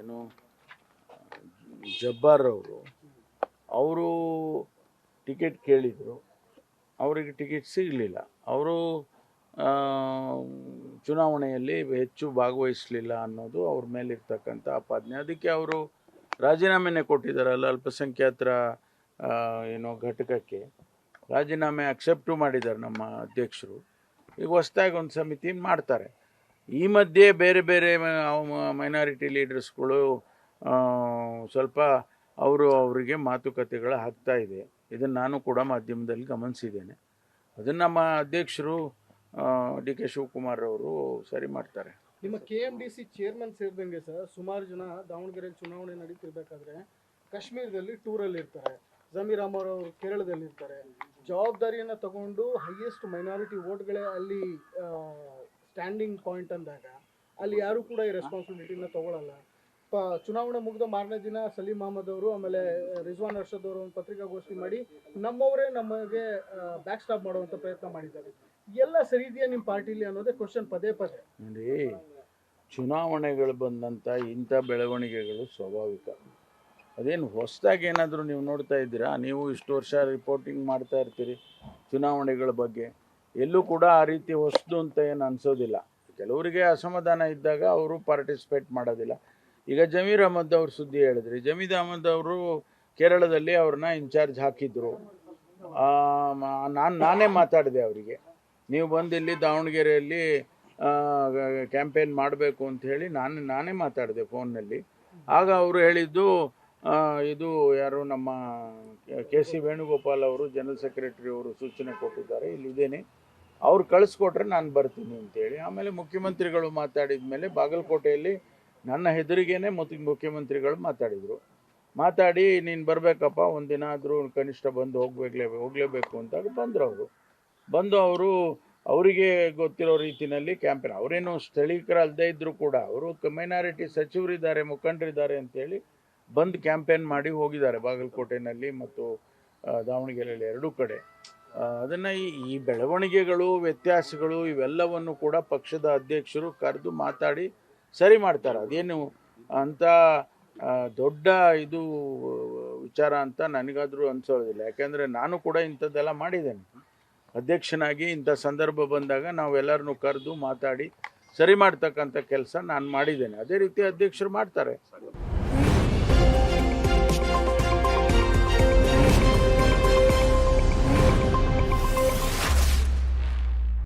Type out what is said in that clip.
ಏನು ಜಬ್ಬಾರ್ ಅವರು ಟಿಕೆಟ್ ಕೇಳಿದರು, ಅವರಿಗೆ ಟಿಕೆಟ್ ಸಿಗಲಿಲ್ಲ. ಅವರು ಚುನಾವಣೆಯಲ್ಲಿ ಹೆಚ್ಚು ಭಾಗವಹಿಸಲಿಲ್ಲ ಅನ್ನೋದು ಅವ್ರ ಮೇಲಿರ್ತಕ್ಕಂಥ ಆಪಾದನೆ. ಅದಕ್ಕೆ ಅವರು ರಾಜೀನಾಮೆನೇ ಕೊಟ್ಟಿದ್ದಾರಲ್ಲ, ಅಲ್ಪಸಂಖ್ಯಾತರ ಏನೋ ಘಟಕಕ್ಕೆ ರಾಜೀನಾಮೆ ಅಕ್ಸೆಪ್ಟು ಮಾಡಿದ್ದಾರೆ ನಮ್ಮ ಅಧ್ಯಕ್ಷರು. ಈಗ ಹೊಸದಾಗಿ ಒಂದು ಸಮಿತಿ ಮಾಡ್ತಾರೆ. ಈ ಮಧ್ಯೆ ಬೇರೆ ಬೇರೆ ಮೈನಾರಿಟಿ ಲೀಡರ್ಸ್ಗಳು ಸ್ವಲ್ಪ ಅವರಿಗೆ ಮಾತುಕತೆಗಳು ಆಗ್ತಾ ಇದೆ. ಇದನ್ನು ನಾನು ಕೂಡ ಮಾಧ್ಯಮದಲ್ಲಿ ಗಮನಿಸಿದ್ದೇನೆ. ಅದನ್ನು ನಮ್ಮ ಅಧ್ಯಕ್ಷರು ಡಿ ಕೆ ಶಿವಕುಮಾರ್ ಅವರು ಸರಿ ಮಾಡ್ತಾರೆ. ನಿಮ್ಮ KMDC ಚೇರ್ಮನ್ ಸೇರಿದಂಗೆ ಸರ್ ಸುಮಾರು ಜನ ದಾವಣಗೆರೆಯಲ್ಲಿ ಚುನಾವಣೆ ನಡೀತಿರ್ಬೇಕಾದ್ರೆ ಕಾಶ್ಮೀರದಲ್ಲಿ ಟೂರಲ್ಲಿ ಇರ್ತಾರೆ, ಜಮೀರ್ ಅಹಮದ್ ಅವರು ಕೇರಳದಲ್ಲಿ ಇರ್ತಾರೆ. ಜವಾಬ್ದಾರಿಯನ್ನು ತಗೊಂಡು ಹೈಯೆಸ್ಟ್ ಮೈನಾರಿಟಿ ವೋಟ್ಗಳೇ ಅಲ್ಲಿ ಸ್ಟ್ಯಾಂಡಿಂಗ್ ಪಾಯಿಂಟ್ ಅಂದಾಗ ಅಲ್ಲಿ ಯಾರು ಕೂಡ ಈ ರೆಸ್ಪಾನ್ಸಿಬಿಲಿಟಿನ ತಗೊಳ್ಳಲ್ಲ. ಚುನಾವಣೆ ಮುಗಿದ ಮಾರನೇ ದಿನ ಸಲೀಂ ಅಹಮದ್ ಅವರು ಆಮೇಲೆ ರಿಜ್ವಾನ್ ಅರ್ಷದ್ ಅವರು ಒಂದು ಪತ್ರಿಕಾಗೋಷ್ಠಿ ಮಾಡಿ ನಮ್ಮವರೇ ನಮಗೆ ಬ್ಯಾಕ್ ಸ್ಟಾಪ್ ಮಾಡುವಂಥ ಪ್ರಯತ್ನ ಮಾಡಿದ್ದಾರೆ. ಎಲ್ಲ ಸರಿ ಇದೆಯಾ ನಿಮ್ಮ ಪಾರ್ಟಿಲಿ ಅನ್ನೋದೇ ಕ್ವಶನ್ ಪದೇ ಪದೇ. ನೋಡಿ, ಚುನಾವಣೆಗಳು ಬಂದಂಥ ಇಂಥ ಬೆಳವಣಿಗೆಗಳು ಸ್ವಾಭಾವಿಕ. ಅದೇನು ಹೊಸದಾಗಿ ಏನಾದರೂ ನೀವು ನೋಡ್ತಾ ಇದ್ದೀರಾ? ನೀವು ಇಷ್ಟು ವರ್ಷ ರಿಪೋರ್ಟಿಂಗ್ ಮಾಡ್ತಾ ಇರ್ತೀರಿ ಚುನಾವಣೆಗಳ ಬಗ್ಗೆ. ಎಲ್ಲೂ ಕೂಡ ಆ ರೀತಿ ಹೊಸದು ಅಂತ ಏನು ಅನಿಸೋದಿಲ್ಲ. ಕೆಲವರಿಗೆ ಅಸಮಾಧಾನ ಇದ್ದಾಗ ಅವರು ಪಾರ್ಟಿಸಿಪೇಟ್ ಮಾಡೋದಿಲ್ಲ. ಈಗ ಜಮೀರ್ ಅಹಮದ್ ಅವ್ರ ಸುದ್ದಿ ಹೇಳಿದ್ರಿ. ಜಮೀರ್ ಅಹಮದ್ ಅವರು ಕೇರಳದಲ್ಲಿ ಅವ್ರನ್ನ ಇನ್ಚಾರ್ಜ್ ಹಾಕಿದ್ರು. ನಾನೇ ಮಾತಾಡಿದೆ ಅವರಿಗೆ, ನೀವು ಬಂದು ಇಲ್ಲಿ ದಾವಣಗೆರೆಯಲ್ಲಿ ಕ್ಯಾಂಪೇನ್ ಮಾಡಬೇಕು ಅಂತ ಹೇಳಿ ನಾನೇ ಮಾತಾಡಿದೆ ಫೋನ್ನಲ್ಲಿ. ಆಗ ಅವರು ಹೇಳಿದ್ದು, ಇದು ಯಾರು ನಮ್ಮ KC ವೇಣುಗೋಪಾಲ್ ಅವರು ಜನರಲ್ ಸೆಕ್ರೆಟರಿ ಅವರು ಸೂಚನೆ ಕೊಟ್ಟಿದ್ದಾರೆ, ಇಲ್ಲಿದ್ದೇನೆ, ಅವ್ರು ಕಳಿಸ್ಕೊಟ್ರೆ ನಾನು ಬರ್ತೀನಿ ಅಂತೇಳಿ. ಆಮೇಲೆ ಮುಖ್ಯಮಂತ್ರಿಗಳು ಮಾತಾಡಿದ ಮೇಲೆ ಬಾಗಲಕೋಟೆಯಲ್ಲಿ ನನ್ನ ಹೆದರಿಗೇನೆ ಮುಖ್ಯಮಂತ್ರಿಗಳು ಮಾತಾಡಿ ನೀನು ಬರಬೇಕಪ್ಪ, ಒಂದಿನ ಆದರೂ ಕನಿಷ್ಠ ಬಂದು ಹೋಗಲೇಬೇಕು ಅಂತಾಗ ಬಂದು ಅವರಿಗೆ ಗೊತ್ತಿರೋ ರೀತಿಯಲ್ಲಿ ಕ್ಯಾಂಪೇನ್. ಅವರೇನು ಸ್ಥಳೀಕರಲ್ಲದೆ ಇದ್ದರೂ ಕೂಡ ಅವರು ಮೈನಾರಿಟಿ ಸಚಿವರಿದ್ದಾರೆ, ಮುಖಂಡರಿದ್ದಾರೆ ಅಂತೇಳಿ ಬಂದು ಕ್ಯಾಂಪೇನ್ ಮಾಡಿ ಹೋಗಿದ್ದಾರೆ ಬಾಗಲಕೋಟೆಯಲ್ಲಿ ಮತ್ತು ದಾವಣಗೆರೆಯಲ್ಲಿ ಎರಡೂ ಕಡೆ. ಅದನ್ನು ಈ ಬೆಳವಣಿಗೆಗಳು, ವ್ಯತ್ಯಾಸಗಳು ಇವೆಲ್ಲವನ್ನು ಕೂಡ ಪಕ್ಷದ ಅಧ್ಯಕ್ಷರು ಕರೆದು ಮಾತಾಡಿ ಸರಿ ಮಾಡ್ತಾರೆ. ಅದೇನು ಅಂಥ ದೊಡ್ಡ ಇದು ವಿಚಾರ ಅಂತ ನನಗಾದರೂ ಅನಿಸೋದಿಲ್ಲ. ಯಾಕೆಂದರೆ ನಾನು ಕೂಡ ಇಂಥದ್ದೆಲ್ಲ ಮಾಡಿದ್ದೇನೆ. ಅಧ್ಯಕ್ಷನಾಗಿ ಇಂಥ ಸಂದರ್ಭ ಬಂದಾಗ ನಾವೆಲ್ಲರನ್ನೂ ಕರೆದು ಮಾತಾಡಿ ಸರಿ ಮಾಡ್ತಕ್ಕಂಥ ಕೆಲಸ ನಾನು ಮಾಡಿದ್ದೇನೆ. ಅದೇ ರೀತಿ ಅಧ್ಯಕ್ಷರು ಮಾಡ್ತಾರೆ.